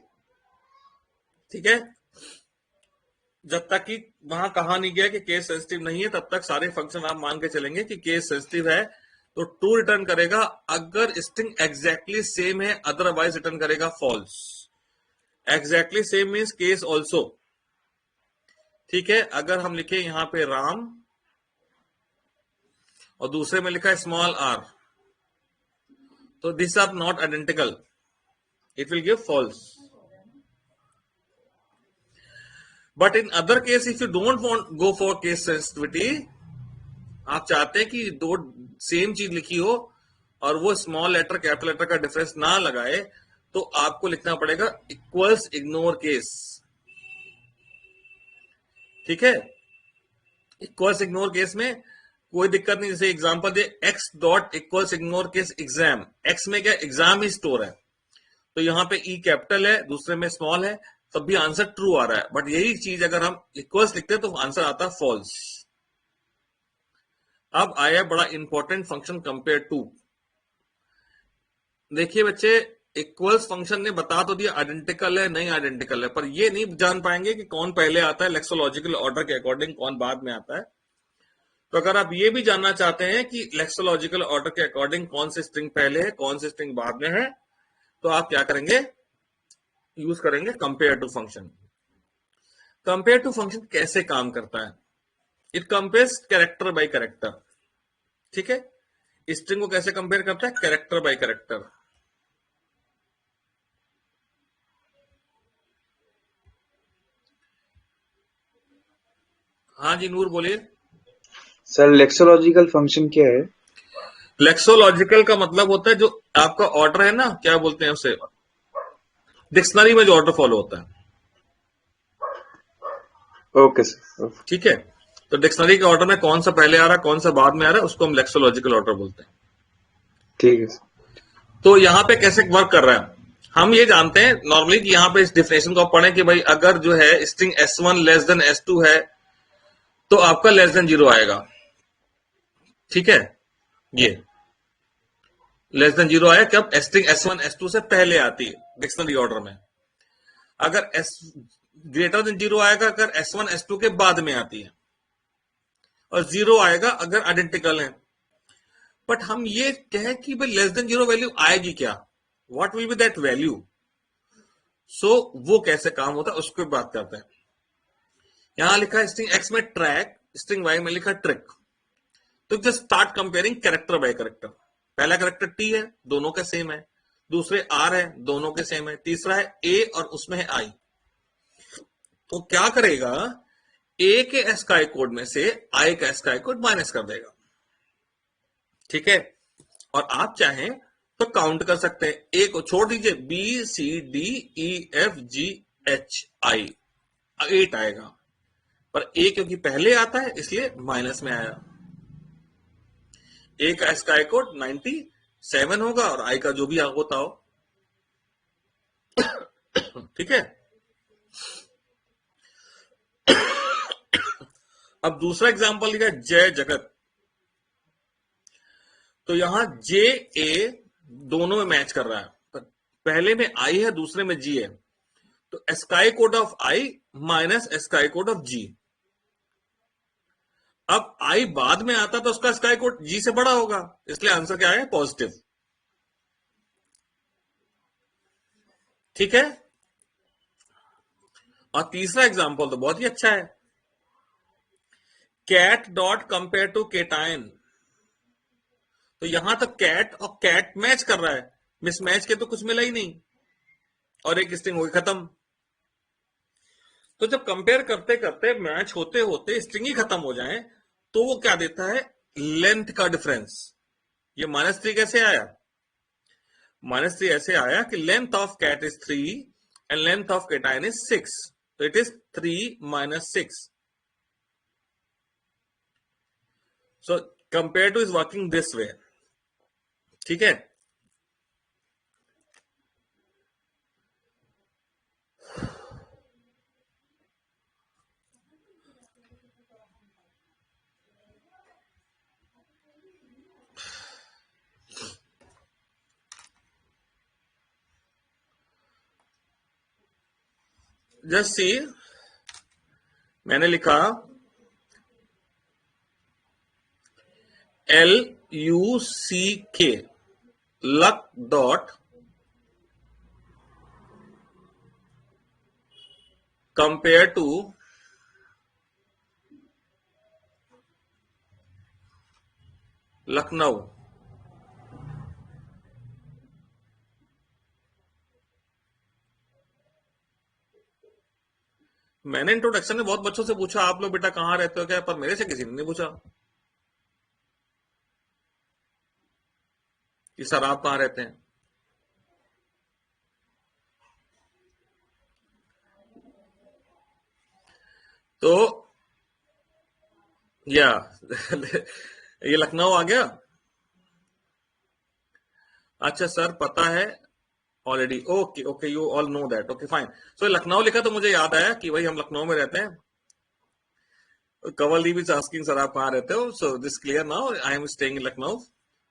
ठीक है, जब तक कि वहां कहा नहीं गया कि केस सेंसिटिव नहीं है तब तक सारे फंक्शन आप मान के चलेंगे कि केस सेंसिटिव है तो ट्रू रिटर्न करेगा अगर स्ट्रिंग एग्जैक्टली सेम है, अदरवाइज रिटर्न करेगा false. Exactly same means case also. ठीक है, अगर हम लिखे यहां पे राम और दूसरे में लिखा है स्मॉल आर, तो this are not identical, it will give false. But in other case if you don't want go for case sensitivity, आप चाहते हैं कि दो सेम चीज लिखी हो और वो स्मॉल लेटर कैपिटल लेटर का डिफरेंस ना लगाए, तो आपको लिखना पड़ेगा इक्वल्स इग्नोर केस. ठीक है, इक्वल्स इग्नोर केस में कोई दिक्कत नहीं. जैसे एग्जांपल दे x dot equals ignore case exam, x में क्या एग्जाम ही स्टोर है, तो यहां पे ई कैपिटल है दूसरे में स्मॉल है, तब भी आंसर ट्रू आ रहा है. बट यही चीज अगर हम इक्वल्स लिखते हैं तो आंसर आता है फॉल्स. अब आया बड़ा इंपॉर्टेंट फंक्शन कंपेयर टू. देखिए बच्चे, इक्वल्स फंक्शन ने बता तो दिया आइडेंटिकल है नहीं आइडेंटिकल है, पर ये नहीं जान पाएंगे कि कौन पहले आता है लेक्सोलॉजिकल ऑर्डर के अकॉर्डिंग, कौन बाद में आता है. तो अगर आप ये भी जानना चाहते हैं कि लेक्सोलॉजिकल ऑर्डर के अकॉर्डिंग कौन से स्ट्रिंग पहले है कौन से स्ट्रिंग बाद में है, तो आप क्या करेंगे, यूज करेंगे compare to function. Compare to function कैसे काम करता है, it compares character by character. ठीक है, स्ट्रिंग को कैसे कंपेयर करता है, कैरेक्टर बाय कैरेक्टर. हाँ जी नूर बोलिए. सर लेक्सोलॉजिकल फंक्शन क्या है? लेक्सोलॉजिकल का मतलब होता है जो आपका ऑर्डर है ना, क्या बोलते हैं उसे, डिक्शनरी में जो ऑर्डर फॉलो होता है. Okay sir. ठीक है, तो डिक्शनरी के ऑर्डर में कौन सा पहले आ रहा है कौन सा बाद में आ रहा है उसको हम लेक्सोलॉजिकल ऑर्डर बोलते हैं. ठीक है सर. तो यहां पे कैसे वर्क कर रहा है, हम ये जानते हैं नॉर्मली कि यहां पे इस डिफिनेशन को पढ़ें कि भाई अगर जो है string S1 less than S2 है तो आपका लेस देन 0 आएगा. ठीक है, ये लेस देन 0 आया कब, स्ट्रिंग S1 S2 से पहले आती है डिक्शनरी ऑर्डर में. अगर S ग्रेटर देन 0 आएगा अगर S1 S2 के बाद में आती है, और 0 आएगा अगर आइडेंटिकल है. बट हम ये कहें कि भाई लेस देन 0 वैल्यू आएगी क्या, what will be that value. So वो कैसे काम होता है उसको बात करते हैं. यहां लिखा है स्ट्रिंग एक्स में ट्रैक, स्ट्रिंग वाई में लिखा ट्रिक. तो just start comparing character by character. पहला कैरेक्टर टी है, दोनों के सेम है. दूसरे आर है, दोनों के सेम है. तीसरा है ए और उसमें है आई. तो क्या करेगा, ए के एस्काई कोड में से आई का एस्काई कोड माइनस कर देगा. ठीक है, और आप चाहें तो काउंट कर सकते हैं. ए को छोड़ दीजिए, B C D E F G H I 8 आएगा, पर ए क्योंकि पहले आता है इसलिए माइनस में आया. ए का स्काई कोड 97 होगा और आई का जो भी होता हो. ठीक है, अब दूसरा एग्जांपल लिखा है जय जगत. तो यहां जे ए दोनों में मैच कर रहा है, पहले में आई है दूसरे में जी है, तो ASCII code of I minus ASCII code of g. अब आई बाद में आता तो उसका स्काई कोड जी से बड़ा होगा, इसलिए आंसर क्या है, पॉजिटिव. ठीक है, और तीसरा एग्जांपल तो बहुत ही अच्छा है, कैट डॉट कंपेयर टू केटाइन. तो यहां तक कैट और कैट मैच कर रहा है, मिसमैच के तो कुछ मिला ही नहीं, और एक स्ट्रिंग हो गई खत्म. तो जब कंपेयर करते करते मैच होते होते स्ट्रिंग ही खत्म हो जाए तो वो क्या देता है, लेंथ का डिफरेंस. ये -3 कैसे आया, -3 ऐसे आया कि length of cat is 3 and length of केटाइन इज 6, तो it is 3 - 6. So compare to is working this way. ठीक है, जस्ट सी, मैंने लिखा LUCK, luck dot compare to Lucknow. मैंने इंट्रोडक्शन में बहुत बच्चों से पूछा आप लोग बेटा कहां रहते हो क्या, पर मेरे से किसी ने नहीं पूछा कि सर आप कहां रहते हैं। तो या ये लखनऊ आ गया। अच्छा सर पता है already, okay okay, you all know that, okay fine. So Lucknow लिखा तो मुझे याद आया कि भाई हम लखनऊ में रहते हैं। कवलदीप इज आस्किंग सर आप कहां रहते हो, so this clear now, I am staying in Lucknow,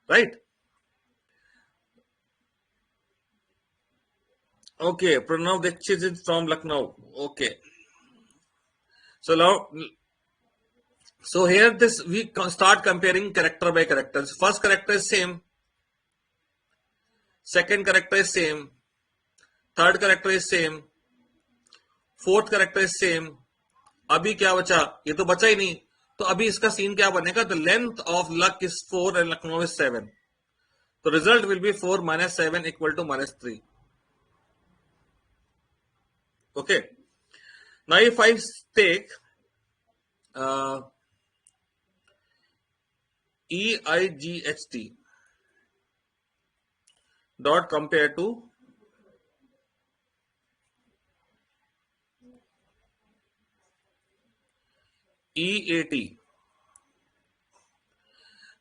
right. Okay, Pranav Dikshit is from Lucknow, okay. So now, so here this we start comparing character by character. First character is same, second character is same, third character is same, fourth character is same. अभी क्या बचा, ये तो बचा ही नहीं, तो अभी इसका सीन क्या बनेगा, the length of luck is 4 and Lucknow is 7. तो result will be 4 minus 7 equal to minus 3. Okay. Now if I take EIGHT dot compare to EAT.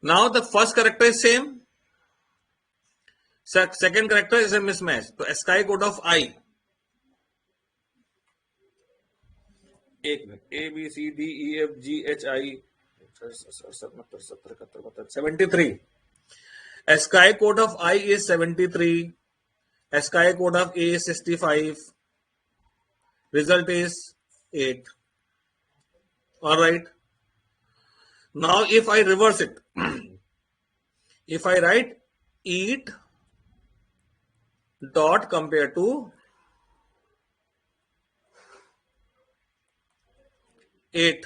Now the first character is same, second character is a mismatch. तो SKY code of I, एक minute, ABCDEFGHI 73. SKY code of I is 73. SKY code of A is 65. Result is 8. Alright. Now if I reverse it, if I write EAT dot compare to 8.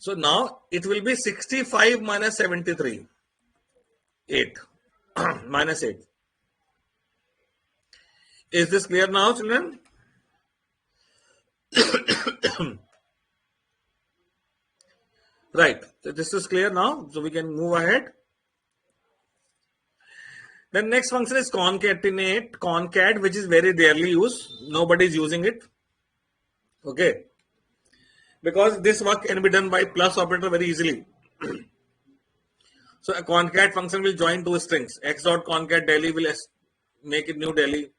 So now it will be 65 minus 73. 8 minus 8. Is this clear now, children? Right. So this is clear now. So we can move ahead. Then next function is concatenate, concat, which is very rarely used. Nobody is using it. Okay. Because this work can be done by plus operator very easily. So a concat function will join two strings. X dot concat Delhi will make it new Delhi.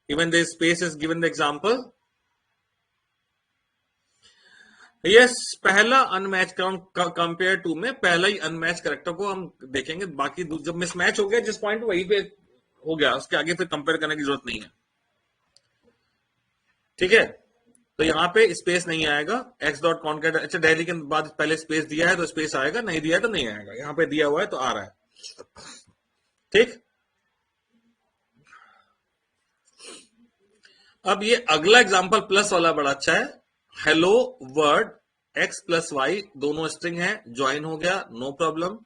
Even the space is given the example. Yes, पहला unmatch compare to में पहला ही unmatch character को हम देखेंगे, बाकी जब mismatch हो गया जिस पॉइंट वहीं पे हो गया, उसके आगे फिर कंपेयर करने की जरूरत नहीं है। ठीक है, तो यहाँ पे स्पेस नहीं आएगा, एक्स डॉट कॉन्केट। अच्छा दिल्ली के बाद पहले स्पेस दिया है तो स्पेस आएगा, नहीं दिया है तो नहीं आएगा, यहाँ पे दिया हुआ है तो आ रहा है। ठीक, अब ये अगला एग्जांपल प्लस वाला बड़ा अच्छा है। Hello world X plus Y दोनों स्ट्रिंग है, ज्वाइन हो गया, no problem.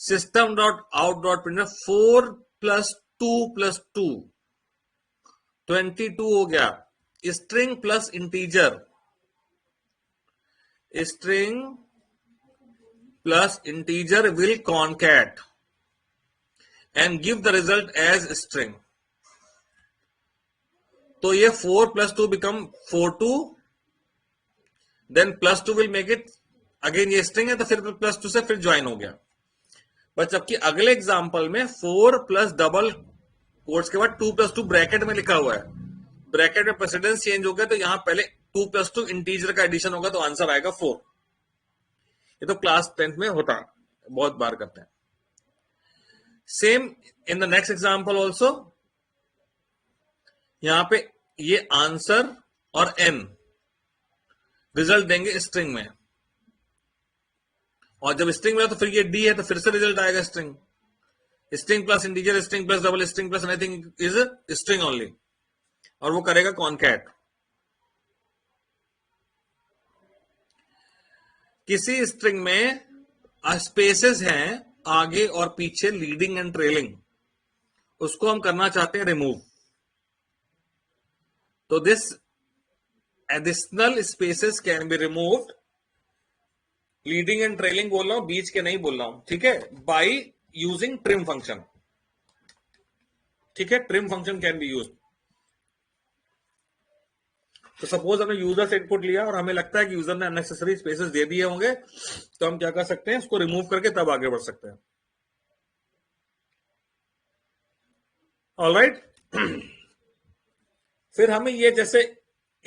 System dot out dot printer 4 plus 2 plus 2 22 हो गया। String plus integer, string plus integer will concat and give the result as string. तो ये 4 plus 2 become 42, then plus 2 will make it, again ये string है तो फिर plus 2 से फिर ज्वाइन हो गया। बट जबकि अगले एग्जांपल में 4 प्लस डबल कोट्स के बाद 2 प्लस 2 ब्रैकेट में लिखा हुआ है, ब्रैकेट में प्रेसिडेंस चेंज हो गया, तो यहां पहले 2 प्लस 2 इंटीजर का एडिशन होगा तो आंसर आएगा 4। ये तो क्लास 10th में होता, बहुत बार करते हैं। Same in the next example also, यहां पे ये आंसर और n रिजल्ट देंगे स्ट्रिंग में, और जब स्ट्रिंग में है तो फिर ये d है तो फिर से रिजल्ट आएगा string. String plus integer, string plus double string plus anything is string only, और वो करेगा कॉनकैट। किसी स्ट्रिंग में स्पेसेस हैं आगे और पीछे, लीडिंग एंड ट्रेलिंग, उसको हम करना चाहते हैं रिमूव। तो this additional spaces can be removed, leading and trailing बोल रहा हूं, बीच के नहीं बोल रहा हूं, ठीक है, बाय यूजिंग ट्रिम फंक्शन। ठीक है, trim function can be used. तो सपोज हमने यूजर से इनपुट लिया और हमें लगता है कि यूजर ने अननेसेसरी स्पेसेस दे दिए होंगे, तो हम क्या कर सकते हैं, उसको रिमूव करके तब आगे बढ़ सकते हैं। ऑलराइट। फिर हमें ये जैसे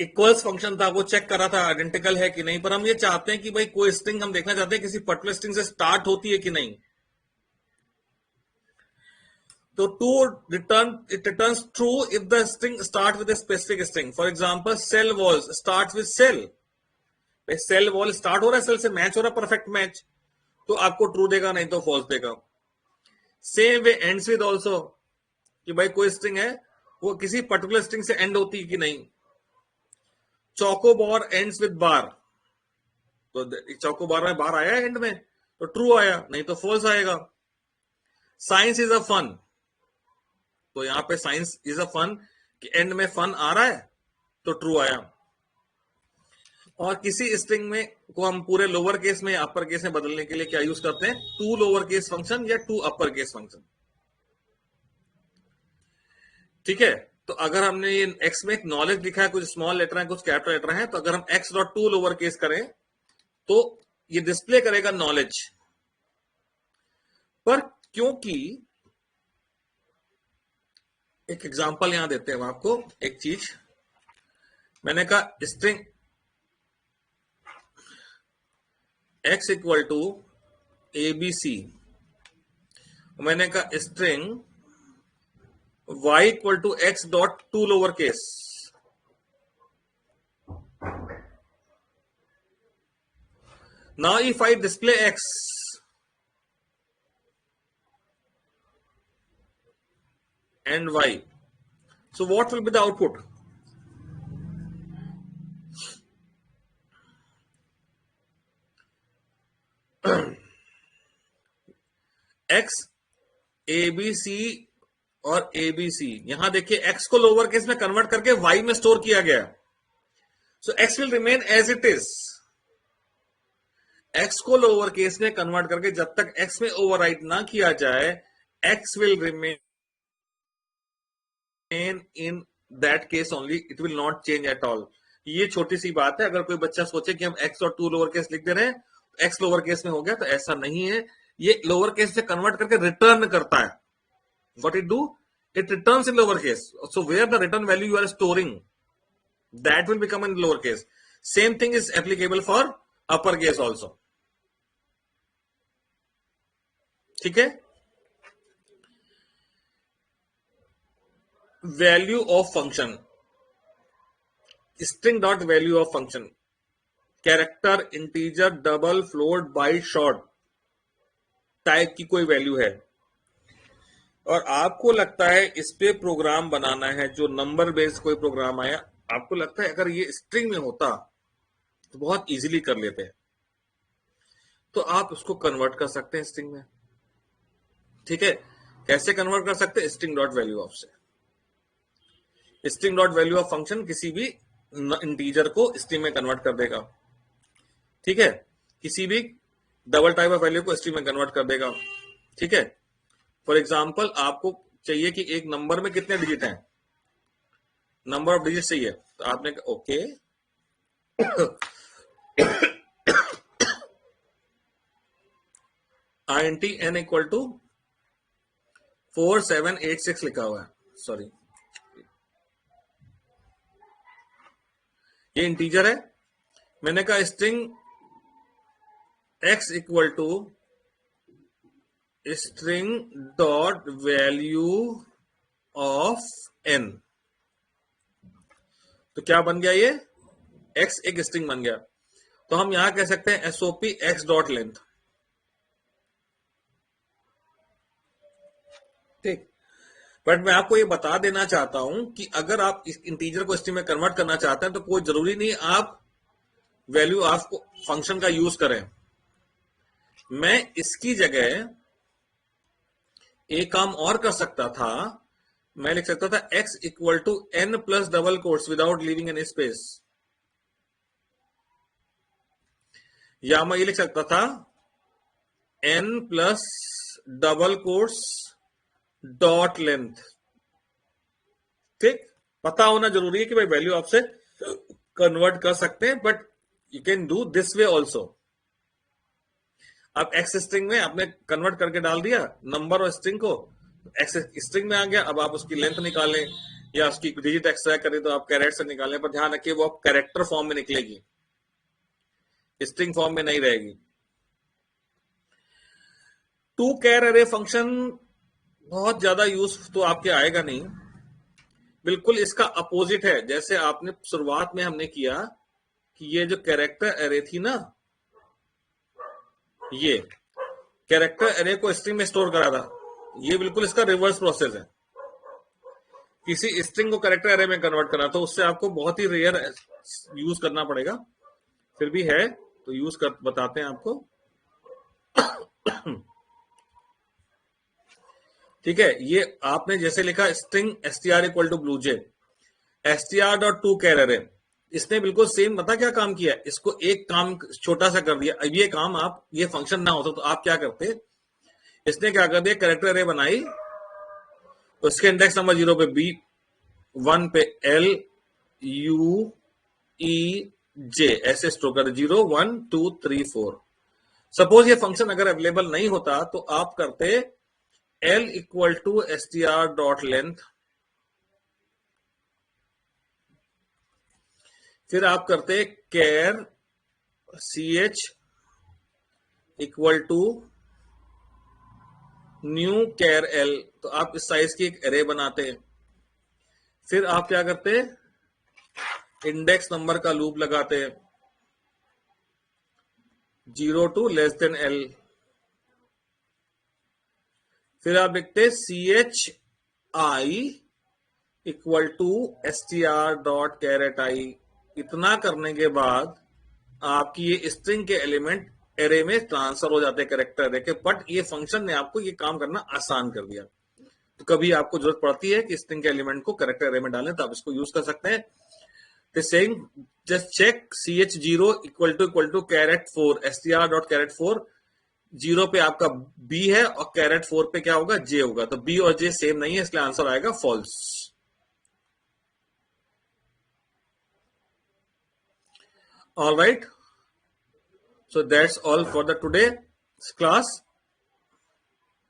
इक्वल्स फंक्शन था वो चेक करा था आइडेंटिकल है कि नहीं, पर हम ये चाहते हैं कि भाई कोई स्ट्रिंग हम देखना चाहते हैं किसी पर्टिकुलर स्ट्रिंग से स्टार्ट होती है कि नहीं। तो it returns true if the string starts with a specific string. For example, cell walls starts with cell. Cell wall start हो रहा है सेल से, मैच हो रहा है, परफेक्ट मैच, तो आपको ट्रू देगा, नहीं तो फॉल्स देगा। Same way ends with also, कि भाई कोई स्ट्रिंग है वो किसी पर्टिकुलर स्ट्रिंग से एंड होती है कि नहीं। चौकोबार एंड्स विद बार, तो चौकोबार में बार आया एंड में तो ट्रू आया, नहीं तो फॉल्स आएगा। साइंस इज अ फन, तो यहां पे साइंस इज अ फन कि एंड में फन आ रहा है तो ट्रू आया। और किसी स्ट्रिंग में को हम पूरे लोअर केस में अपर केस में बदलने के लिए क्या यूज करते हैं, टू लोअर केस फंक्शन या टू अपर केस फंक्शन। ठीक है, तो अगर हमने ये एक्स में एक नॉलेज लिखा है, कुछ स्मॉल लेटर है कुछ कैपिटल लेटर है, तो अगर हम x dot to lower case करें तो ये डिस्प्ले करेगा नॉलेज। पर क्योंकि एक एग्जांपल यहां देते हैं हम आपको, एक चीज मैंने कहा string x equal to ABC, मैंने कहा string y equal to x dot to lower case. Now if I display x and y, so what will be the output? x ABC और ABC, यहां देखिए x को lower case में convert करके y में store किया गया, so x will remain as it is. x को लोअर केस में कन्वर्ट करके जब तक x में ओवरराइट ना किया जाए, x will remain in that case only, it will not change at all. ये छोटी सी बात है, अगर कोई बच्चा सोचे कि हम x और टू लोअर केस लिख दे रहे हैं, x लोअर केस में हो गया, तो ऐसा नहीं है। ये लोअर केस से कन्वर्ट करके रिटर्न करता है। What it do? It returns in lower case. So where the return value you are storing, that will become in lower case. Same thing is applicable for upper case also. ठीक है। Value of function, string dot value of function, character, integer, double, float, byte, short type की कोई value है और आपको लगता है इस पे प्रोग्राम बनाना है, जो नंबर बेस्ड कोई प्रोग्राम आया, आपको लगता है अगर ये स्ट्रिंग में होता तो बहुत इजीली कर लेते हैं, तो आप उसको कन्वर्ट कर सकते हैं स्ट्रिंग में। ठीक है, कैसे कन्वर्ट कर सकते हैं, स्ट्रिंग डॉट वैल्यू ऑफ से। String dot value of function किसी भी इंटीजर को स्ट्रिंग में कन्वर्ट कर देगा। ठीक है, किसी भी डबल टाइप ऑफ वैल्यू को स्ट्रिंग में कन्वर्ट कर देगा। ठीक है, फॉर एग्जाम्पल आपको चाहिए कि एक नंबर में कितने डिजिट हैं, नंबर ऑफ डिजिट चाहिए, तो आपने okay INT n equal to 4786 लिखा हुआ है, सॉरी ये इंटीजर है। मैंने कहा string x equal to string dot value of n, तो क्या बन गया, ये x एक स्ट्रिंग बन गया। तो हम यहां कह सकते हैं SOP x डॉट लेंथ, ठीक। बट मैं आपको ये बता देना चाहता हूं कि अगर आप इस इंटीजर को स्ट्रिंग में कन्वर्ट करना चाहते हैं तो कोई जरूरी नहीं आप वैल्यू आपको फंक्शन का यूज करें। मैं इसकी जगह एक काम और कर सकता था, मैं लिख सकता था x equal to n plus double quotes without leaving any space, या मैं ये लिख सकता था n plus double quotes dot length, ठीक। पता होना जरूरी है कि भाई वैल्यू आपसे कन्वर्ट कर सकते हैं, but you can do this way also. अब एक्स स्ट्रिंग में आपने कन्वर्ट करके डाल दिया नंबर और स्ट्रिंग को, एक्स स्ट्रिंग में आ गया। अब आप उसकी लेंथ निकालें या उसकी डिजिट एक्सट्रैक्ट करें तो आप कैरेट से निकालें, पर ध्यान रखिए वो आप कैरेक्टर फॉर्म में निकलेगी, स्ट्रिंग फॉर्म में नहीं रहेगी। टू कैर अरे फंक्शन बहुत ज्यादा यूज तो आपके आएगा नहीं, बिल्कुल इसका अपोजिट है। जैसे आपने शुरुआत में हमने किया कि ये जो कैरेक्टर एरे थी ना, ये कैरेक्टर एरे को स्ट्रिंग में स्टोर करा था, ये बिल्कुल इसका रिवर्स प्रोसेस है। किसी स्ट्रिंग को कैरेक्टर एरे में कन्वर्ट करना, तो उससे आपको बहुत ही रेयर यूज करना पड़ेगा, फिर भी है तो यूज कर बताते हैं आपको। ठीक है, ये आपने जैसे लिखा string str equal to blue J, str dot to char array, इसने बिल्कुल सेम पता क्या काम किया, इसको एक काम छोटा सा कर दिया। अब ये काम आप, ये फंक्शन ना होता तो आप क्या करते, इसने क्या कर दिया, कैरेक्टर एरे बनाई, उसके इंडेक्स नंबर 0 पे बी, 1 पे L U E J ऐसे स्टोर कर 0 1 2 3 4। सपोज ये फंक्शन अगर अवेलेबल नहीं होता तो आप करते L equal to str dot length, फिर आप करते char ch equal to new char L, तो आप इस साइज की एक एरे बनाते हैं। फिर आप क्या करते, इंडेक्स नंबर का लूप लगाते हैं 0 टू लेस देन L, फिर आप लिखते ch I equal to str dot char at I. इतना करने के बाद आपकी ये स्ट्रिंग के एलिमेंट एरे में ट्रांसफर हो जाते हैं कैरेक्टर एरे के। बट ये फंक्शन ने आपको ये काम करना आसान कर दिया, तो कभी आपको जरूरत पड़ती है कि स्ट्रिंग के एलिमेंट को कैरेक्टर एरे में डालें तो आप इसको यूज कर सकते हैं। तो saying just check ch0 equal to char at 4 str dot carat 4, 0 पे आपका b है और कैरेट 4 पे क्या होगा, j होगा, तो b और j सेम नहीं है, इसलिए आंसर आएगा false. All right, so that's all for the today class.